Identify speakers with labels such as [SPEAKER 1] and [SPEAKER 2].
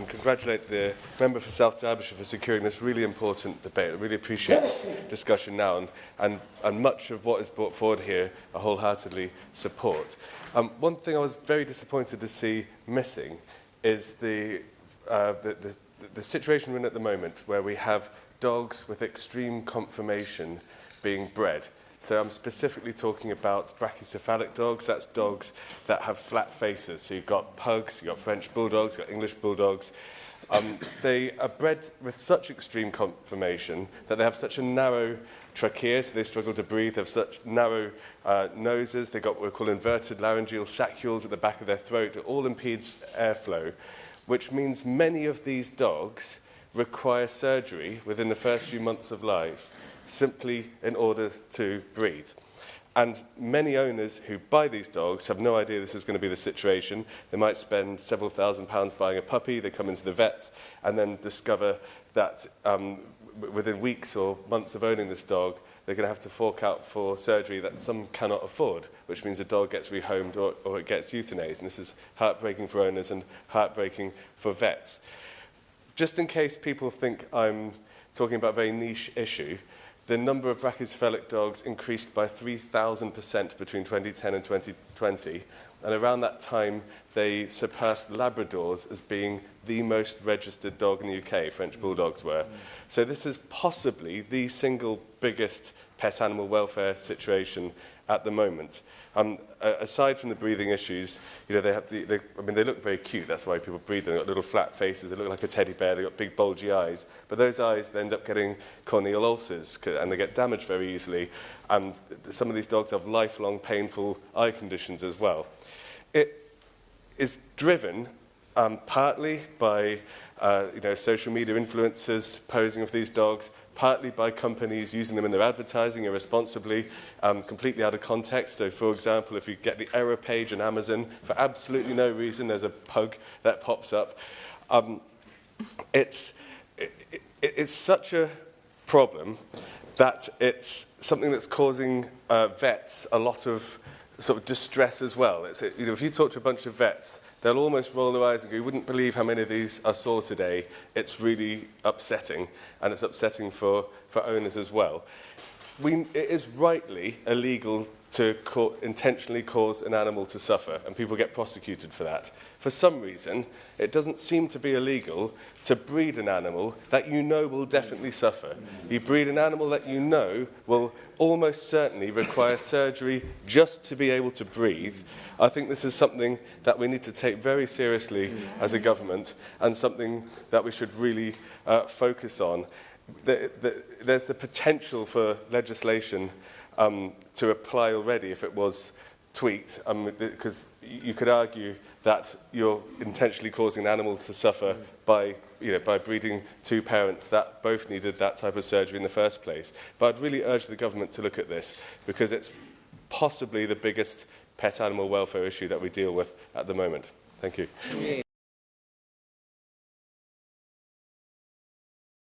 [SPEAKER 1] congratulate the member for South Derbyshire for securing this really important debate. I really appreciate this discussion now, and much of what is brought forward here I wholeheartedly support. One thing I was very disappointed to see missing is the situation we're in at the moment, where we have dogs with extreme conformation being bred. So I'm specifically talking about brachycephalic dogs. That's dogs that have flat faces. So you've got pugs, you've got French bulldogs, you've got English bulldogs. They are bred with such extreme conformation that they have such a narrow trachea, so they struggle to breathe. They have such narrow noses. They've got what we call inverted laryngeal saccules at the back of their throat. It all impedes airflow, which means many of these dogs require surgery within the first few months of life, simply in order to breathe. And many owners who buy these dogs have no idea this is going to be the situation. They might spend several £1,000s buying a puppy, they come into the vets, and then discover that within weeks or months of owning this dog, they're going to have to fork out for surgery that some cannot afford, which means the dog gets rehomed or it gets euthanized. And this is heartbreaking for owners and heartbreaking for vets. Just in case people think I'm talking about a very niche issue, the number of brachycephalic dogs increased by 3,000% between 2010 and 2020. And around that time, they surpassed Labradors as being the most registered dog in the UK, French Bulldogs were. So this is possibly the single biggest pet animal welfare situation at the moment. Aside from the breathing issues, you know, they look very cute. That's why people breed them. They've got little flat faces. They look like a teddy bear. They've got big bulgy eyes. But those eyes they end up getting corneal ulcers, and they get damaged very easily. And some of these dogs have lifelong painful eye conditions as well. It is driven partly by social media influencers posing with these dogs, partly by companies using them in their advertising irresponsibly, completely out of context. So, for example, if you get the error page on Amazon, for absolutely no reason, there's a pug that pops up. It's such a problem that it's something that's causing vets a lot of sort of distress as well. If you talk to a bunch of vets, they'll almost roll their eyes and go, you wouldn't believe how many of these I saw today. It's really upsetting, and it's upsetting for owners as well. It is rightly illegal to intentionally cause an animal to suffer, and people get prosecuted for that. For some reason, it doesn't seem to be illegal to breed an animal that you know will definitely suffer. You breed an animal that you know will almost certainly require surgery just to be able to breathe. I think this is something that we need to take very seriously as a government, and something that we should really focus on. There's the potential for legislation to apply already if it was tweaked, because you could argue that you're intentionally causing an animal to suffer by breeding two parents that both needed that type of surgery in the first place. But I'd really urge the government to look at this, because it's possibly the biggest pet animal welfare issue that we deal with at the moment. Thank you.